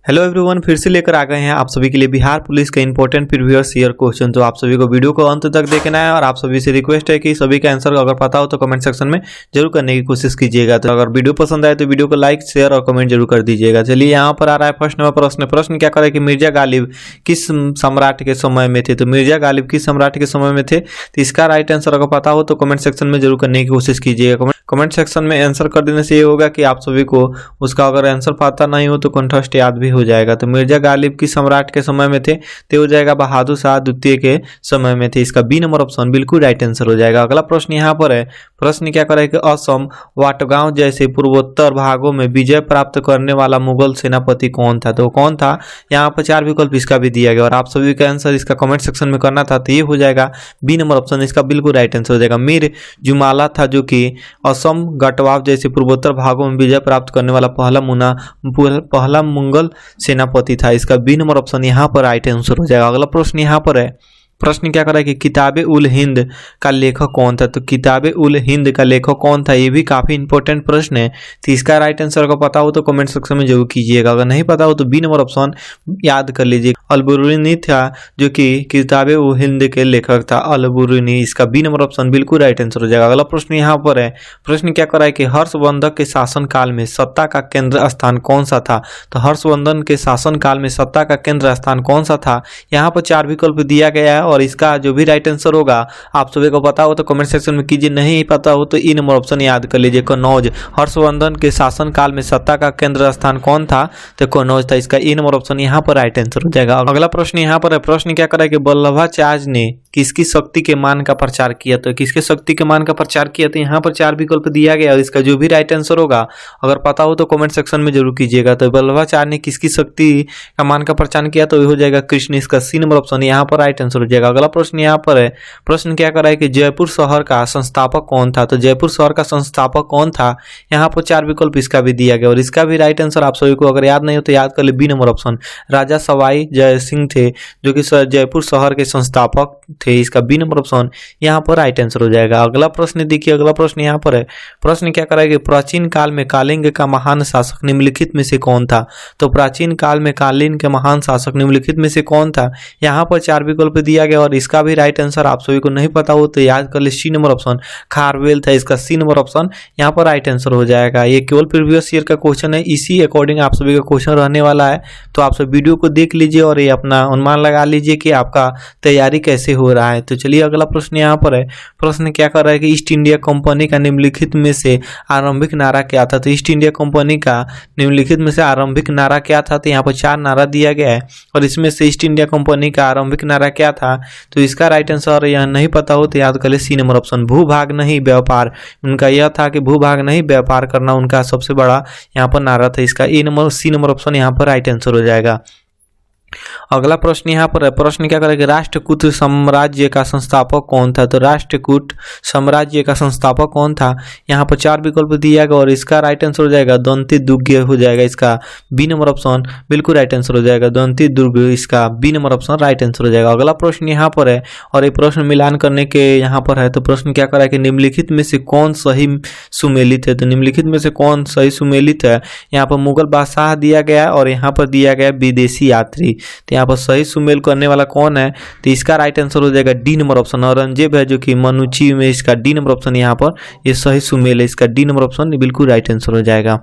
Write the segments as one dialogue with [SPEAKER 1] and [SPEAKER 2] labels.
[SPEAKER 1] Hello everyone, फिर से लेकर आ गए हैं आप सभी के लिए बिहार पुलिस का इंपॉर्टेंट प्रीवियस ईयर क्वेश्चन। तो आप सभी को वीडियो को अंत तक देखना है और आप सभी से रिक्वेस्ट है कि सभी का आंसर अगर पता हो तो कमेंट सेक्शन में जरूर करने की कोशिश कीजिएगा। तो अगर वीडियो पसंद आए तो वीडियो को लाइक शेयर और कमेंट जरूर कर दीजिएगा। चलिए यहाँ पर आ रहा है फर्स्ट नंबर प्रश्न क्या करें कि मिर्जा गालिब किस सम्राट के समय में थे। तो मिर्जा गालिब किस सम्राट के समय में थे, तो इसका राइट आंसर अगर पता हो तो कमेंट सेक्शन में जरूर करने की कोशिश कीजिएगा। कमेंट सेक्शन में आंसर कर देने से ये होगा कि आप सभी को उसका अगर आंसर पता नहीं हो तो कंठस्थ याद भी हो जाएगा। तो मिर्जा गालिब किस सम्राट के समय में थे, तो हो जाएगा बहादुर शाह द्वितीय के समय में थे। इसका बी नंबर ऑप्शन बिल्कुल राइट आंसर हो जाएगा। अगला प्रश्न यहाँ पर है, प्रश्न क्या करे कि असम वाटगांव जैसे पूर्वोत्तर भागों में विजय प्राप्त करने वाला मुगल सेनापति कौन था। तो कौन था, यहाँ पर 4 विकल्प इसका भी दिया गया और आप सभी का आंसर इसका कमेंट सेक्शन में करना था। तो ये हो जाएगा बी नंबर ऑप्शन, इसका बिल्कुल राइट आंसर हो जाएगा। मीर जुमाला था जो कि असम गटवाव जैसे पूर्वोत्तर भागों में विजय प्राप्त करने वाला पहला मुगल सेनापति था। इसका बी नंबर ऑप्शन यहाँ पर राइट आंसर हो जाएगा। अगला प्रश्न यहाँ पर है, प्रश्न क्या कर रहा है कि किताबे उल हिंद का लेखक कौन था। तो किताबे उल हिंद का लेखक कौन था, ये भी काफी इंपॉर्टेंट प्रश्न है। तो इसका राइट आंसर अगर पता हो तो कमेंट सेक्शन में जरूर कीजिएगा। अगर नहीं पता हो तो बी नंबर ऑप्शन याद कर लीजिए। अलबुरुनी था जो कि किताबे उल हिंद के लेखक था, अलबुरुनी। इसका बी नंबर ऑप्शन बिल्कुल राइट आंसर हो जाएगा। अगला प्रश्न यहाँ पर है, प्रश्न क्या कर रहा है कि हर्षवर्धन के शासन काल में सत्ता का केंद्र स्थान कौन सा था। तो हर्षवर्धन के शासन काल में सत्ता का केंद्र स्थान कौन सा था, यहाँ पर 4 विकल्प दिया गया है और इसका जो भी राइट आंसर होगा आप सभी को पता हो तो कमेंट सेक्शन में कीजिए, नहीं पता हो तो ई नंबर ऑप्शन याद कर लीजिए, कन्नौज। हर्षवर्धन के शासन काल में सत्ता का केंद्र स्थान कौन था, तो कन्नौज था। इसका ई नंबर ऑप्शन यहाँ पर राइट आंसर हो जाएगा। अगला प्रश्न यहाँ पर है, प्रश्न क्या करा कि वल्लभाचार्य ने किसकी शक्ति के मान का प्रचार किया। तो किसके शक्ति के मान का प्रचार किया, तो यहाँ पर 4 विकल्प दिया गया और इसका जो भी राइट आंसर होगा अगर पता हो तो कमेंट सेक्शन में जरूर कीजिएगा। तो वल्लभाचार्य ने किसकी शक्ति का मान का प्रचार किया, तो हो जाएगा कृष्ण। इसका सी नंबर ऑप्शन यहाँ पर राइट आंसर हो जाएगा। अगला प्रश्न यहाँ पर है, प्रश्न क्या कर रहा है कि जयपुर शहर का संस्थापक कौन था। तो जयपुर शहर का संस्थापक कौन था, यहाँ पर 4 विकल्प इसका भी दिया गया और इसका भी राइट आंसर आप सभी को अगर याद नहीं हो तो याद कर ले, बी नंबर ऑप्शन राजा सवाई जय सिंह थे जो कि जयपुर शहर के संस्थापक थे। इसका बी नंबर ऑप्शन यहाँ पर राइट आंसर हो जाएगा। अगला प्रश्न देखिए, अगला प्रश्न यहाँ पर है, प्रश्न क्या कर रहा है कि प्राचीन काल में कालिंग का महान शासक निम्नलिखित में से कौन था। तो प्राचीन काल में कालिंग के महान शासक निम्नलिखित में से कौन था, यहाँ पर 4 विकल्प दिया गया और इसका भी राइट आंसर आप सभी को नहीं पता हो तो याद कर ले, सी नंबर ऑप्शन खारवेल था। इसका सी नंबर ऑप्शन यहाँ पर राइट आंसर हो जाएगा। ये केवल प्रीवियस ईयर का क्वेश्चन है, इसी अकॉर्डिंग आप सभी का क्वेश्चन रहने वाला है। तो आप सब वीडियो को देख लीजिए और ये अपना अनुमान लगा लीजिए कि आपका तैयारी कैसे हो रहा है। तो चलिए अगला प्रश्न यहाँ पर है, प्रश्न क्या कर रहा है कि ईस्ट इंडिया कंपनी का निम्नलिखित में से आरंभिक नारा क्या था। तो ईस्ट इंडिया कंपनी का निम्नलिखित में से आरंभिक नारा क्या था, तो यहाँ पर 4 नारा दिया गया है और इसमें से ईस्ट इंडिया कंपनी का आरंभिक नारा क्या था, तो इसका राइट आंसर यह नहीं पता हो तो याद कर ले, सी नंबर ऑप्शन भूभाग नहीं व्यापार। उनका यह था कि भूभाग नहीं व्यापार करना उनका सबसे बड़ा यहाँ पर नारा था। इसका सी नंबर ऑप्शन यहाँ पर राइट आंसर हो जाएगा। अगला प्रश्न यहाँ पर है, प्रश्न क्या करेगा, राष्ट्रकूट साम्राज्य का संस्थापक कौन था। तो राष्ट्रकूट साम्राज्य का संस्थापक कौन था, यहाँ पर 4 विकल्प दिया गया और इसका राइट आंसर हो जाएगा दंती दुर्ग हो जाएगा। इसका बी नंबर ऑप्शन बिल्कुल राइट आंसर हो जाएगा, दंती दुर्ग। इसका B number option right answer हो जाएगा। अगला प्रश्न यहाँ पर है और ये प्रश्न मिलान करने के यहाँ पर है, तो प्रश्न क्या करा कि निम्नलिखित में से कौन सही सुमेलित है। तो निम्नलिखित में से कौन सही सुमेलित है, यहाँ पर मुगल बादशाह दिया गया और यहाँ पर दिया गया विदेशी यात्री। तो यहाँ पर सही सुमेल करने वाला कौन है, तो इसका राइट आंसर हो जाएगा डी नंबर ऑप्शन औरंगजेब है जो कि मनुची में। इसका डी नंबर ऑप्शन यहाँ पर ये सही सुमेल है। इसका डी नंबर ऑप्शन बिल्कुल राइट आंसर हो जाएगा।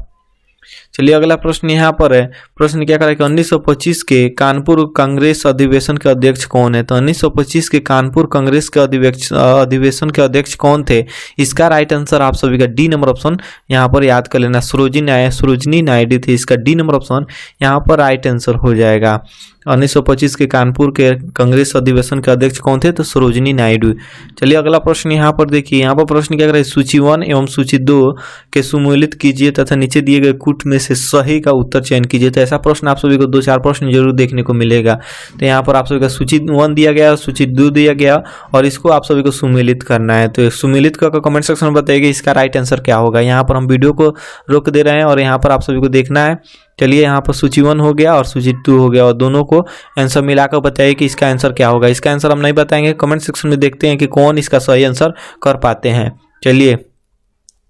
[SPEAKER 1] चलिए अगला प्रश्न यहाँ पर है, प्रश्न क्या करें कि 1925 के कानपुर कांग्रेस अधिवेशन के अध्यक्ष कौन है। तो 1925 के कानपुर कांग्रेस के अधिवेशन के अध्यक्ष कौन थे, इसका राइट आंसर आप सभी का डी नंबर ऑप्शन यहाँ पर याद कर लेना, सरोजिनी नायडू थी। इसका डी नंबर ऑप्शन यहाँ पर राइट आंसर हो जाएगा। 1925 के कानपुर के कांग्रेस अधिवेशन के अध्यक्ष कौन थे, तो सरोजिनी नायडू। चलिए अगला प्रश्न यहाँ पर देखिए, यहाँ पर प्रश्न क्या करें, सूची 1 एवं सूची 2 के सुमेलित कीजिए तथा नीचे दिए गए कूट में से सही का उत्तर चयन कीजिए। तो ऐसा प्रश्न आप सभी को 2-4 प्रश्न जरूर देखने को मिलेगा। तो यहाँ पर आप सभी का सूची 1 दिया गया, सूची 2 दिया गया और इसको आप सभी को सुमेलित करना है। तो सुमेलित करके कमेंट सेक्शन में बताइए इसका राइट आंसर क्या होगा। यहाँ पर हम वीडियो को रोक दे रहे हैं और यहाँ पर आप सभी को देखना है। चलिए यहाँ पर सूची 1 हो गया और सूची 2 हो गया और दोनों को आंसर मिलाकर बताइए कि इसका आंसर क्या होगा। इसका आंसर हम नहीं बताएंगे, कमेंट सेक्शन में देखते हैं कि कौन इसका सही आंसर कर पाते हैं। चलिए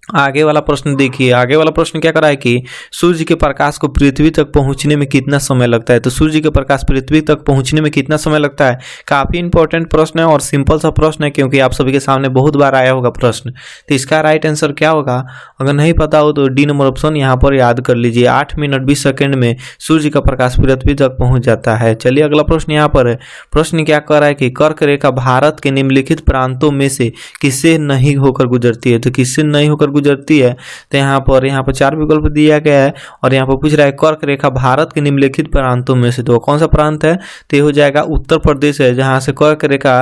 [SPEAKER 1] आगे वाला प्रश्न देखिए, आगे वाला प्रश्न क्या करा है कि सूर्य के प्रकाश को पृथ्वी तक पहुंचने में कितना समय लगता है। तो सूर्य के प्रकाश पृथ्वी तक पहुंचने में कितना समय लगता है, काफी इंपॉर्टेंट प्रश्न है और सिंपल सा प्रश्न है, क्योंकि आप सभी के सामने बहुत बार आया होगा प्रश्न। तो इसका राइट आंसर क्या होगा, अगर नहीं पता हो तो डी नंबर ऑप्शन यहाँ पर याद कर लीजिए। 8 मिनट 20 सेकेंड में सूर्य का प्रकाश पृथ्वी तक पहुंच जाता है। चलिए अगला प्रश्न यहाँ पर है। प्रश्न क्या कर रहा है कि कर्क रेखा भारत के निम्नलिखित प्रांतों में से किससे नहीं होकर गुजरती है। तो किससे नहीं होकर गुजरती है, तो यहाँ पर 4 विकल्प दिया गया है और यहाँ पर पूछ रहा है कर्क रेखा भारत के निम्नलिखित प्रांतों में से, तो कौन सा प्रांत है, तो ये हो जाएगा उत्तर प्रदेश है, जहाँ से कर्क रेखा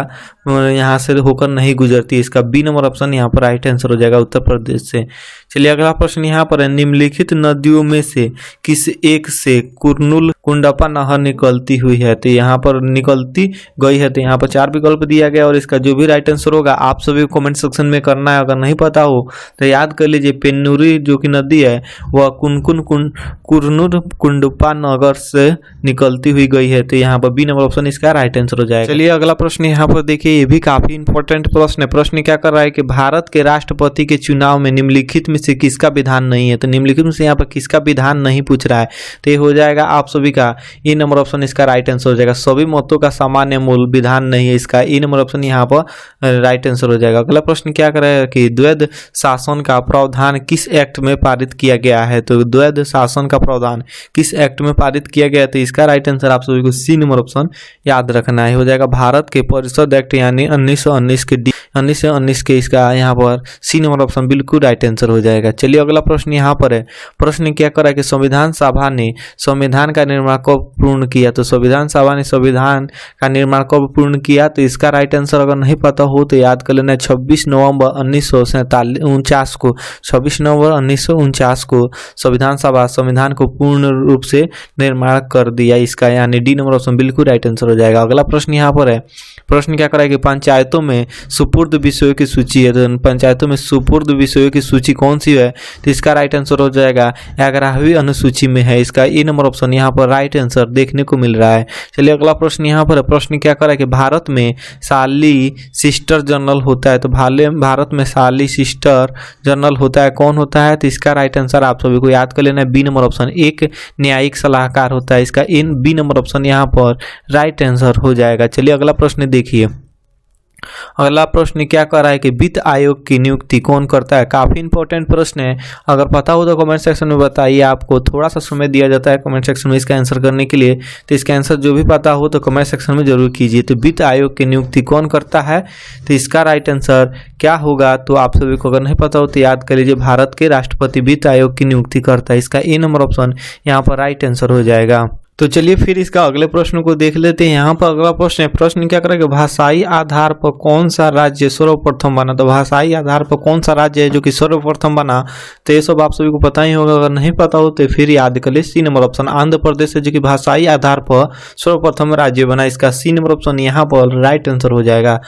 [SPEAKER 1] यहाँ से होकर नहीं गुजरती। इसका बी नंबर ऑप्शन यहाँ पर राइट आंसर हो जाएगा, उत्तर प्रदेश से। चलिए अगला प्रश्न यहाँ पर है, निम्नलिखित नदियों में से किस एक से कुरनूल कुंडपा नहर निकलती हुई है। तो यहाँ पर निकलती गई है, तो यहाँ पर 4 विकल्प दिया गया और इसका जो भी राइट आंसर होगा आप सभी को कमेंट सेक्शन में करना है। अगर नहीं पता हो तो याद कर लीजिए, पेन्नूरी जो कि नदी है वह कुरनूल कुंडपा नगर से निकलती हुई गई है। तो यहाँ पर बी नंबर ऑप्शन इसका राइट आंसर हो जाएगा। चलिए अगला प्रश्न यहाँ पर देखिए, ये भी काफी इंपॉर्टेंट प्रश्न है। प्रश्न क्या कर रहा है कि भारत के राष्ट्रपति के चुनाव में निम्नलिखित में से किसका विधान नहीं है। तो निम्नलिखित में से यहाँ पर किसका विधान नहीं पूछ रहा है, तो ये हो जाएगा आप सभी का ई नंबर ऑप्शन इसका राइट आंसर हो जाएगा। सभी मतों का सामान्य मूल विधान नहीं है, इसका ई नंबर ऑप्शन यहाँ पर राइट आंसर हो जाएगा। अगला प्रश्न क्या कर रहा है कि द्वैध शासन का प्रावधान किस एक्ट में पारित किया गया है। तो द्वैध शासन का प्रावधान किस एक्ट में पारित किया गया है, तो इसका राइट आंसर आप सभी को सी नंबर ऑप्शन याद रखना है, हो जाएगा भारत के परिषद एक्ट यानी 1919 के इसका यहाँ पर सी नंबर ऑप्शन बिल्कुल राइट आंसर हो जाएगा। चलिए अगला प्रश्न यहाँ पर है। प्रश्न क्या कर रहा है कि संविधान सभा ने संविधान का निर्माण कब पूर्ण किया। तो संविधान सभा ने संविधान का निर्माण कब पूर्ण किया, तो इसका राइट आंसर अगर नहीं पता हो तो याद कर लेना, 26 नवंबर 1949 को 26 नवंबर 1949 को संविधान सभा संविधान को पूर्ण रूप से निर्माण कर दिया। इसका यानी डी नंबर ऑप्शन बिल्कुल राइट आंसर हो जाएगा। अगला प्रश्न यहाँ पर है। प्रश्न क्या कर रहा है कि पंचायतों में सुपुर्द विषयों की सूची है। तो पंचायतों में सुपुर्द विषयों की सूची कौन सी है, तो इसका राइट आंसर हो जाएगा 11वीं अनुसूची में है। इसका ए नंबर ऑप्शन यहाँ पर राइट आंसर देखने को मिल रहा है। चलिए अगला प्रश्न यहाँ पर है। प्रश्न क्या कर रहा है कि भारत में साली सिस्टर जनरल होता है। तो भारत में साली सिस्टर जनरल होता है, कौन होता है, तो इसका राइट आंसर आप सभी को याद कर लेना है, बी नंबर ऑप्शन एक न्यायिक सलाहकार होता है। इसका इन बी नंबर ऑप्शन यहाँ पर राइट आंसर हो जाएगा। चलिए अगला प्रश्न देखिए। अगला प्रश्न क्या कर रहा है कि वित्त आयोग की नियुक्ति कौन करता है। काफी इंपॉर्टेंट प्रश्न है, अगर पता हो तो कमेंट सेक्शन में बताइए। आपको थोड़ा सा समय दिया जाता है कमेंट सेक्शन में इसका आंसर करने के लिए, तो इसका आंसर जो भी पता हो तो कमेंट सेक्शन में जरूर कीजिए। तो वित्त आयोग की नियुक्ति कौन करता है, तो इसका राइट आंसर क्या होगा, तो आप सभी को अगर नहीं पता हो तो याद कर लीजिए, भारत के राष्ट्रपति वित्त आयोग की नियुक्ति करता है। इसका ए नंबर ऑप्शन यहाँ पर राइट आंसर हो जाएगा। तो चलिए फिर इसका अगले प्रश्न को देख लेते हैं। यहाँ पर अगला प्रश्न है। प्रश्न क्या करेगा, भाषाई आधार पर कौन सा राज्य सर्वप्रथम बना। तो भाषाई आधार पर कौन सा राज्य है जो कि सर्वप्रथम बना, तो ये सब आप सभी को पता ही होगा। अगर नहीं पता हो तो फिर याद कर ले, सी नंबर ऑप्शन आंध्र प्रदेश है जो कि भाषाई आधार पर सर्वप्रथम राज्य बना। इसका सी नंबर ऑप्शन यहाँ पर राइट आंसर हो जाएगा।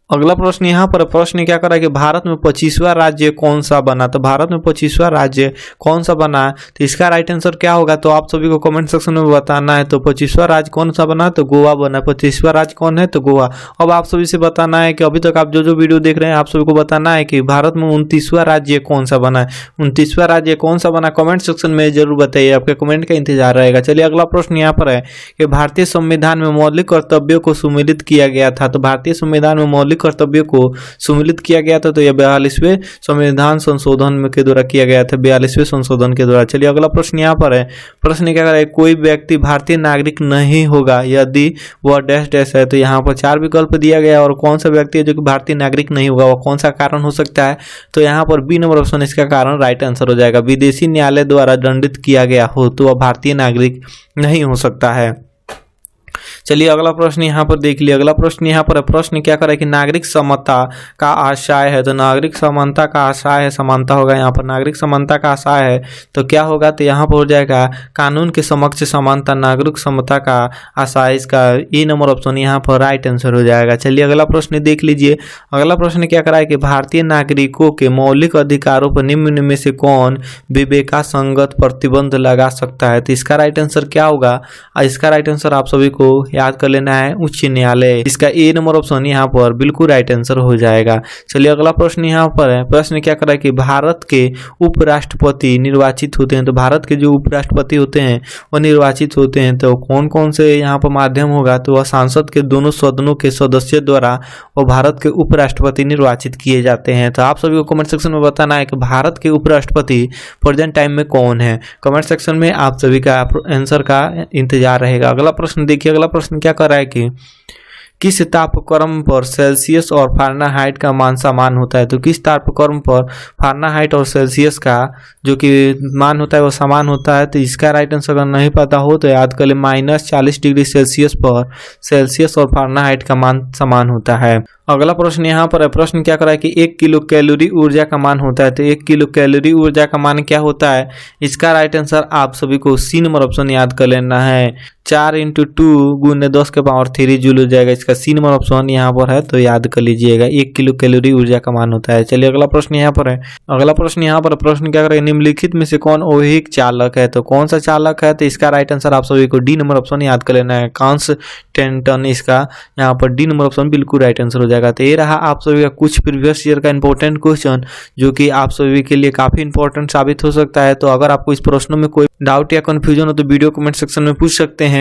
[SPEAKER 1] अगला प्रश्न यहाँ पर प्रश्न क्या कर रहा है कि भारत में 25वां राज्य कौन सा बना। तो भारत में 25वां राज्य कौन सा बना, तो इसका राइट आंसर क्या होगा, तो आप सभी को कमेंट सेक्शन में बताना है। तो 25वां राज्य कौन सा बना, तो गोवा बना। 25वां राज्य कौन है, तो गोवा। अब आप सभी से बताना है कि अभी तक आप जो वीडियो देख रहे हैं आप सभी को बताना है कि भारत में 29वां राज्य कौन सा बना है। 29वां राज्य कौन सा बना, कमेंट सेक्शन में जरूर बताइए, आपके कमेंट का इंतजार रहेगा। चलिए अगला प्रश्न यहाँ पर है कि भारतीय संविधान में मौलिक कर्तव्यों को सुमेलित किया गया था। तो भारतीय संविधान में मौलिक कर्तव्यों को सुमेलित किया गया था, तो यह 42वें संविधान संशोधन के द्वारा किया गया था, 42वें संशोधन के द्वारा। चलिए अगला प्रश्न यहाँ पर है। प्रश्न क्या कर रहा है, कोई व्यक्ति भारतीय नागरिक नहीं होगा यदि वह डैश डैश है। तो यहाँ पर 4 विकल्प दिया गया और कौन सा व्यक्ति है जो कि भारतीय नागरिक नहीं होगा, वह कौन सा कारण हो सकता है, तो यहाँ पर बी नंबर ऑप्शन इसका कारण राइट आंसर हो जाएगा। विदेशी न्यायालय द्वारा दंडित किया गया हो तो वह भारतीय नागरिक नहीं हो सकता है। चलिए अगला प्रश्न यहाँ पर देख लिया। अगला प्रश्न यहाँ पर प्रश्न क्या करे कि नागरिक समता का आशय है। तो नागरिक समानता का आशय है, समानता होगा यहाँ पर। नागरिक समानता का आशय है तो क्या होगा, तो यहाँ पर हो जाएगा कानून के समक्ष समानता, नागरिक समता का आशय। इसका ए नंबर ऑप्शन यहाँ पर राइट आंसर हो जाएगा। चलिए अगला प्रश्न देख लीजिए। अगला प्रश्न क्या करा है कि भारतीय नागरिकों के मौलिक अधिकारों पर निम्न में से कौन विवेकासंगत प्रतिबंध लगा सकता है। तो इसका राइट आंसर क्या होगा, इसका राइट आंसर आप सभी को याद कर लेना है उच्च न्यायालय। इसका ए नंबर ऑप्शन यहाँ पर बिल्कुल राइट आंसर हो जाएगा। चलिए अगला प्रश्न यहाँ पर है। प्रश्न क्या कर रहा है कि भारत के उपराष्ट्रपति निर्वाचित होते हैं, तो भारत के जो उपराष्ट्रपति होते हैं वो निर्वाचित होते हैं, तो कौन कौन से यहाँ पर माध्यम होगा, तो वह संसद के दोनों सदनों के सदस्यों द्वारा वो भारत के उपराष्ट्रपति निर्वाचित किए जाते हैं। तो आप सभी को कमेंट सेक्शन में बताना है कि भारत के उपराष्ट्रपति प्रेजेंट टाइम में कौन है। कमेंट सेक्शन में आप सभी का आंसर का इंतजार रहेगा। अगला प्रश्न देखिए, अगला प्रश्न क्या कर रहा है कि किस तापक्रम पर सेल्सियस और फ़ारेनहाइट का मान समान होता है। तो किस तापक्रम पर फ़ारेनहाइट और सेल्सियस का जो कि मान होता है वो समान होता है। तो इसका राइट आंसर अगर नहीं पता हो तो याद कर ले, -40 डिग्री सेल्सियस पर सेल्सियस और फ़ारेनहाइट का मान समान होता है। अगला प्रश्न यहाँ पर है। प्रश्न क्या कर रहा है कि 1 किलो कैलोरी ऊर्जा का मान होता है। तो 1 किलो कैलोरी ऊर्जा का मान क्या होता है। इसका राइट आंसर आप सभी को सी नंबर ऑप्शन याद कर लेना है। 4 × 2 × 10⁻³ जूल हो जाएगा। इसका सी नंबर ऑप्शन यहाँ पर है, तो याद कर लीजिएगा 1 किलो कैलोरी ऊर्जा का मान होता है। चलिए अगला प्रश्न यहाँ पर है। अगला प्रश्न यहाँ पर प्रश्न क्या करेगा, निम्नलिखित में से कौन औहिक चालक है। तो कौन सा चालक है। तो इसका राइट आंसर आप सभी को डी नंबर ऑप्शन याद कर लेना है। कांस्टेंटन, इसका यहाँ पर डी नंबर ऑप्शन बिल्कुल राइट आंसर हो जाएगा। तो ये रहा आप सभी का कुछ प्रीवियस ईयर का इंपॉर्टेंट क्वेश्चन, जो कि आप सभी के लिए काफी इंपॉर्टेंट साबित हो सकता है। तो अगर आपको इस प्रश्नों में कोई डाउट या कंफ्यूजन हो तो वीडियो कमेंट सेक्शन में पूछ सकते हैं।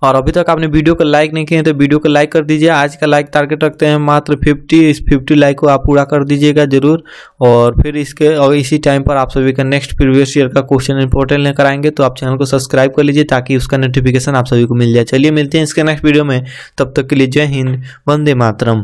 [SPEAKER 1] और अभी तक आपने वीडियो को लाइक नहीं किए हैं तो वीडियो को लाइक कर दीजिए। आज का लाइक टारगेट रखते हैं मात्र 50। इस 50 लाइक को आप पूरा कर दीजिएगा जरूर। और फिर इसके और इसी टाइम पर आप सभी का नेक्स्ट प्रीवियस ईयर का क्वेश्चन इंपॉर्टेंट लेकर आएंगे। तो आप चैनल को सब्सक्राइब कर लीजिए ताकि उसका नोटिफिकेशन आप सभी को मिल जाए। चलिए मिलते हैं इसके नेक्स्ट वीडियो में, तब तक के लिए जय हिंद, वंदे मातरम।